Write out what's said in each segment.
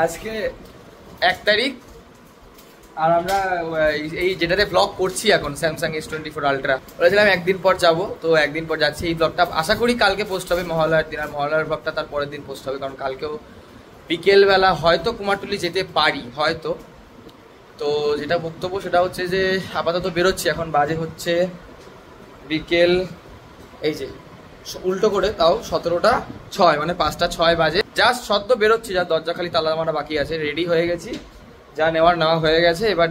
আজকে 1 তারিখ আর আমরা এই যেটাতে ব্লগ করছি এখন স্যামসাং S24 আলট্রা বলেছিলাম একদিন পর যাব, তো একদিন পর যাচ্ছি। এই ব্লগটা আশা করি কালকে পোস্ট হবে মহালয়ার দিন, আর মহালয়ার ব্লগটা তার পরের দিন পোস্ট হবে, কারণ কালকেও বিকেলবেলা হয়তো কুমারটুলি যেতে পারি হয়তো। তো যেটা বক্তব্য সেটা হচ্ছে যে আপাতত বেরোচ্ছি, এখন বাজে হচ্ছে বিকেল এই যে উল্টো করে তাও 17টা 6 মানে 5টা 6 বাজে। জাস্ট সদ্য বেরোচ্ছি, যা দরজা খালি তালা মারা বাকি আছে, রেডি হয়ে গেছি, যা নেওয়া হয়ে গেছে। এবার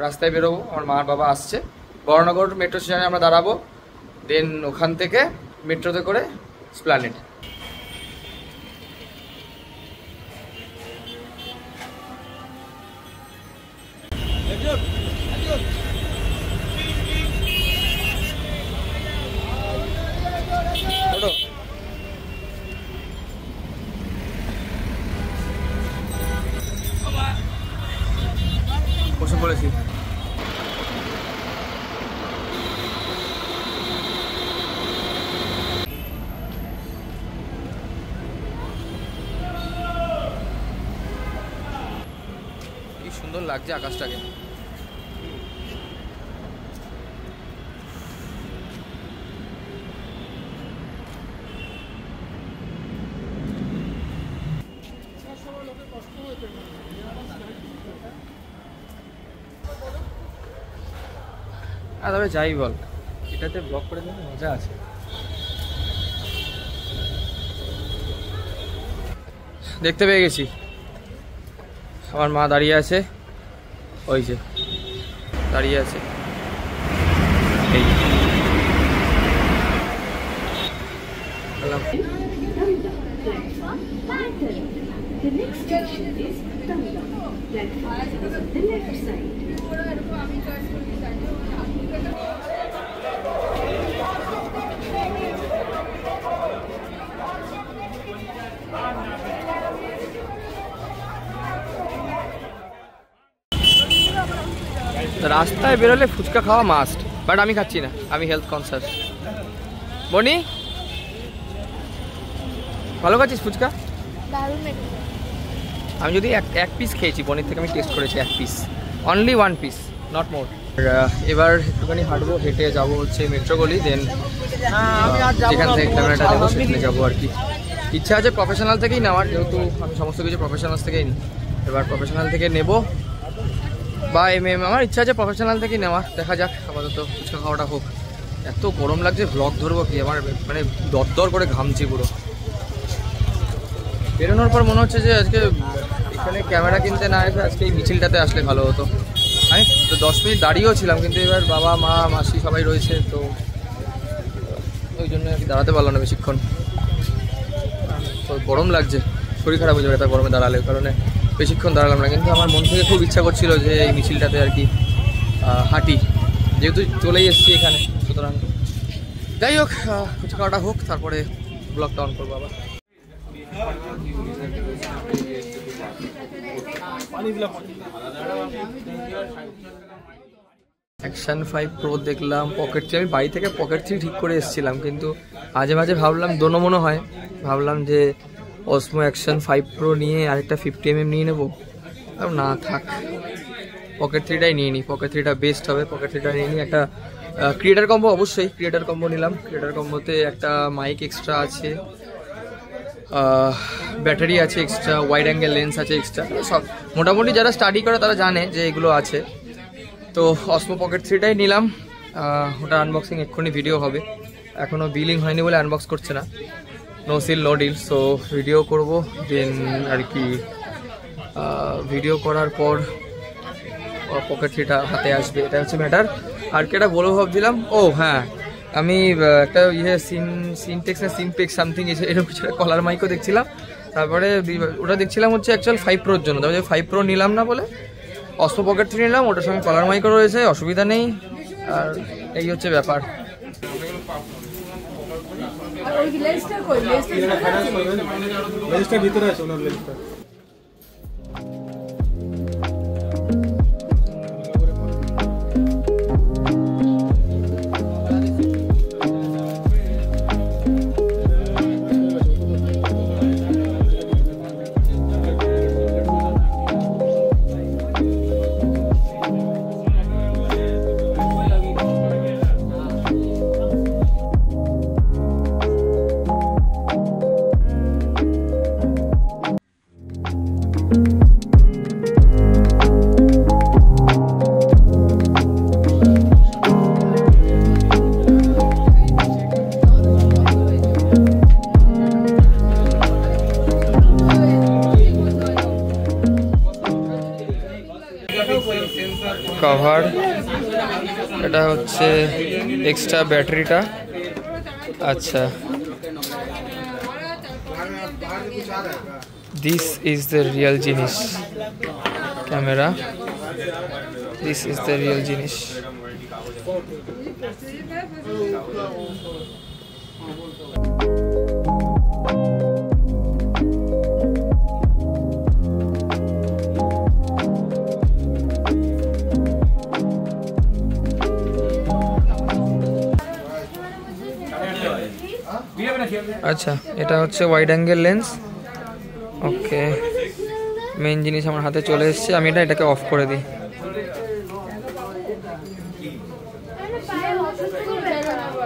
রাস্তায় বেরোবো, আমার মা বাবা আসছে, বড়নগর মেট্রো স্টেশনে আমরা দাঁড়াবো, দেন ওখান থেকে মেট্রোতে করে এসপ্ল্যানেড। বসে পড়েছি। কি সুন্দর লাগছে আকাশটাকে। তবে যাই বল, এটাতে ব্লগ করে দিলে মজা আছে। দেখতে পেয়ে গেছি, আমার মা দাঁড়িয়ে আছে, ওই যে দাঁড়িয়ে আছে। এই রাস্তায় বেরোলে ফুচকা খাওয়া মাস্ট, বাট আমি খাচ্ছি না, আমি হেলথ কনসাস। বনি ভালো খাচ্ছিস ফুচকা? আমি যদি এক পিস খেয়েছি, বনির থেকে আমি টেস্ট করেছি 1 piece, only 1 piece, not more. এবার একটুখানি হাঁটবো, হেঁটে যাবো হচ্ছে মেট্রো গলি, দেন যেখান থেকে ক্যামেরাটা দেবো সেখানে যাবো আর কি। ইচ্ছা আছে প্রফেশনাল থেকেই নেওয়ার, যেহেতু আমি সমস্ত কিছু প্রফেশনাল থেকেই নিই। এবার প্রফেশনাল থেকে নেবো বা আমার ইচ্ছা আছে প্রফেশনাল থেকেই নেওয়া, দেখা যাক। আপাতত ফুচকা খাওয়াটা হোক। এত গরম লাগছে, ব্লগ ধরবো কি, আমার মানে দরদর করে ঘামছি পুরো। বেরোনোর পর মনে হচ্ছে যে আজকে এখানে ক্যামেরা কিনতে না এসে আজকে এই মিছিলটাতে আসলে ভালো হতো। আমি তো 10 মিনিট দাঁড়িয়েও ছিলাম, কিন্তু এবার বাবা মা মাসি সবাই রয়েছে, তো ওই জন্য আর কি দাঁড়াতে পারলো না বেশিক্ষণ। তো গরম লাগছে, শরীর খারাপ হয়ে যাবে এটা গরমে দাঁড়ালে, কারণে বেশিক্ষণ দাঁড়ালাম না। কিন্তু আমার মন থেকে খুব ইচ্ছা করছিল যে এই মিছিলটাতে আর কি হাঁটি, যেহেতু চলেই এসেছি এখানে, সুতরাং যাই হোক ফুচকা খাওয়াটা হোক, তারপরে ব্লগটা অন করবো আবার। অ্যাকশন 5 প্রো দেখলাম, পকেট 3, আমি বাড়ি থেকে পকেট 3 ঠিক করে এসেছিলাম, কিন্তু মাঝে মাঝে ভাবলাম দোনো হয়, ভাবলাম যে অসমো অ্যাকশন 5 প্রো নিয়ে আরেকটা 50mm নিয়ে নেবো, না থাক পকেট 3টাই নিয়ে নিই, পকেট 3টা বেস্ট হবে। পকেট 3টা নিয়ে নিই। একটা ক্রিয়েটার কম্বো, অবশ্যই ক্রিয়েটার কম্বো নিলাম। ক্রিয়েটার কম্বোতে একটা মাইক এক্সট্রা আছে, ব্যাটারি আছে এক্সট্রা, ওয়াইড অ্যাঙ্গেল লেন্স আছে এক্সট্রা, সব মোটামুটি যারা স্টাডি করে তারা জানে যে এগুলো আছে। তো অসমো পকেট 3টাই নিলাম। ওটা আনবক্সিং এক্ষুনি ভিডিও হবে, এখনও বিলিং হয়নি বলে আনবক্স করছে না, no seal no deal. So video করবো, দেন আর কি ভিডিও করার পর পকেট 3টা হাতে আসবে, এটা হচ্ছে ম্যাটার। আর কি একটা বলবো ভাবছিলাম, ও হ্যাঁ, আমি একটা সিনটেক্স না সিমপেক্স সামথিং এরকম কিছু কলার মাইকও দেখছিলাম, তারপরে ওটা দেখছিলাম হচ্ছে অ্যাকচুয়াল 5 প্রোর জন্য, তারপরে 5 প্রো নিলাম না বলে অসমো পকেট 3 নিলাম, ওটার সঙ্গে কলার মাইকও রয়েছে, অসুবিধা নেই। আর এই হচ্ছে ব্যাপার। ভিতরে আছে ওনার লেন্সটা। এটা হচ্ছে এক্সট্রা ব্যাটারিটা। আচ্ছা, দিস ইজ দ্য রিয়েল জিনিস camera, this is the real জিনিস। আচ্ছা, এটা হচ্ছে ওয়াইড অ্যাঙ্গেল লেন্স। ওকে, মেইন জিনিস আমার হাতে চলে এসেছে। আমি এটাকে অফ করে দিই।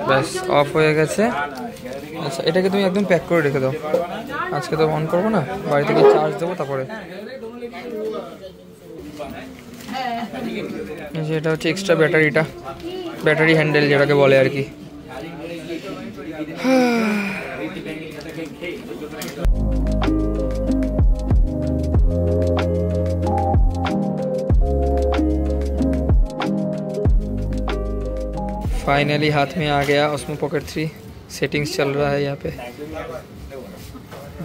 ব্যাস, অফ হয়ে গেছে। আচ্ছা, এটাকে তুমি একদম প্যাক করে রেখে দাও। আজকে তো অন করবো না, বাড়ি থেকে চার্জ দেবো তারপরে। এটা হচ্ছে এক্সট্রা ব্যাটারিটা, ব্যাটারি হ্যান্ডেল যেটাকে বলে আর কি। फाइनली हाथ में आ गया Osmo Pocket 3। सेटिंग्स चल रहा है यहाँ पे।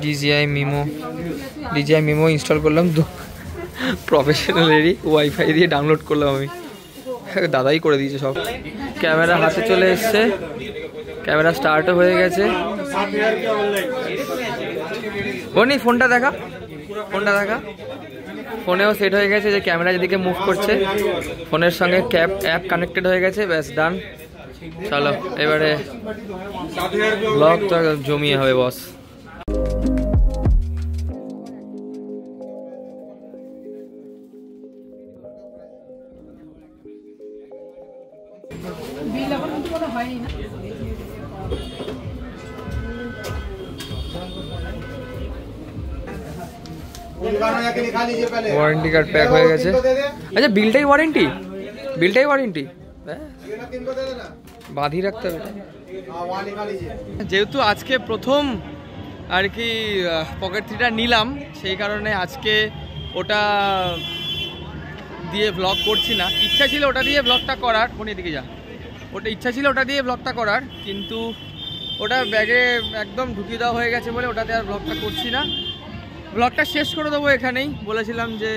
DJI Mimo इंस्टॉल করলাম তো প্রফেশনালেরই ওয়াইফাই দিয়ে ডাউনলোড করলাম আমি। দাদাই করে দিয়েছে সব। ক্যামেরা হাতে চলে এসেছে, ক্যামেরা স্টার্টও হয়ে গেছে। বনি ফোনটা দেখা, ফোনটা দেখা। ফোনেও সেট হয়ে গেছে যে ক্যামেরা যেদিকে মুভ করছে ফোনের সঙ্গে অ্যাপ কানেক্টেড হয়ে গেছে। ব্যাস, ডান। চলো এবারে ব্লগটা জমিয়ে হবে বস। ওয়ারেন্টি কার্ড প্যাক হয়ে গেছে। আচ্ছা, বিলটাই ওয়ারেন্টি, বিলটাই ওয়ারেন্টি বাঁধিয়ে রাখতে হবে। যেহেতু আজকে প্রথম আর কি পকেট 3টা নিলাম, সেই কারণে আজকে ওটা দিয়ে ব্লগ করছি না। ইচ্ছা ছিল ওটা দিয়ে ব্লগটা করার, কোন এদিকে যা, ওটা ইচ্ছা ছিল ওটা দিয়ে ব্লগটা করার, কিন্তু ওটা ব্যাগে একদম ঢুকিয়ে দেওয়া হয়ে গেছে বলে ওটাতে আর ব্লগটা করছি না। ব্লগটা শেষ করে দেবো এখানেই। বলেছিলাম যে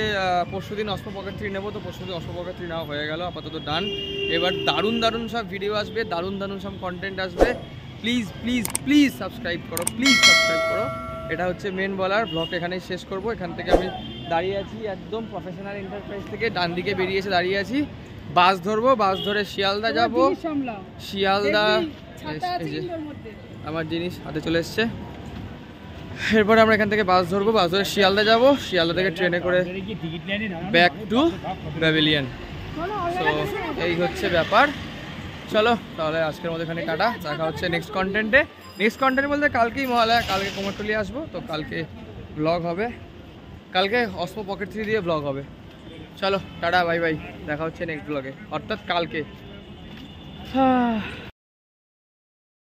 পরশুদিন Osmo Pocket 3 নেবো, তো পরশুদিন Osmo Pocket 3 নেওয়া হয়ে গেল, আপাতত ডান। এবার দারুণ দারুণ সব ভিডিও আসবে, দারুণ দারুণ সব কন্টেন্ট আসবে। প্লিজ প্লিজ প্লিজ সাবস্ক্রাইব করো, প্লিজ সাবস্ক্রাইব করো। এটা হচ্ছে মেন বলার। ব্লগ এখানেই শেষ করব। এখান থেকে আমি দাঁড়িয়ে আছি একদম প্রফেশনাল এন্টারপ্রাইজ থেকে ডান দিকে বেরিয়ে এসে দাঁড়িয়ে আছি। বাস ধরবো, বাস ধরে শিয়ালদা যাব। শিয়ালদা আমার জিনিস হাতে চলে এসছে। এরপরে আমরা এখান থেকে বাস ধরবো, বাস ধরে শিয়ালদা যাব। শিয়ালদা থেকে ট্রেনে করে ব্যাক টু প্যাভিলিয়ন। তো এই হচ্ছে ব্যাপার। চলো তাহলে আজকের মধ্যে এখানে টাটা। দেখা হচ্ছে নেক্সট কন্টেন্টে। নেক্সট কন্টেন্ট বলতে কালকেই মহালয়া, কালকে কুমারটুলি আসবো, তো কালকে ব্লগ হবে। কালকে Osmo Pocket 3 দিয়ে ব্লগ হবে। চলো টাটা, বাই বাই। দেখা হচ্ছে নেক্সট ব্লগে, অর্থাৎ কালকে।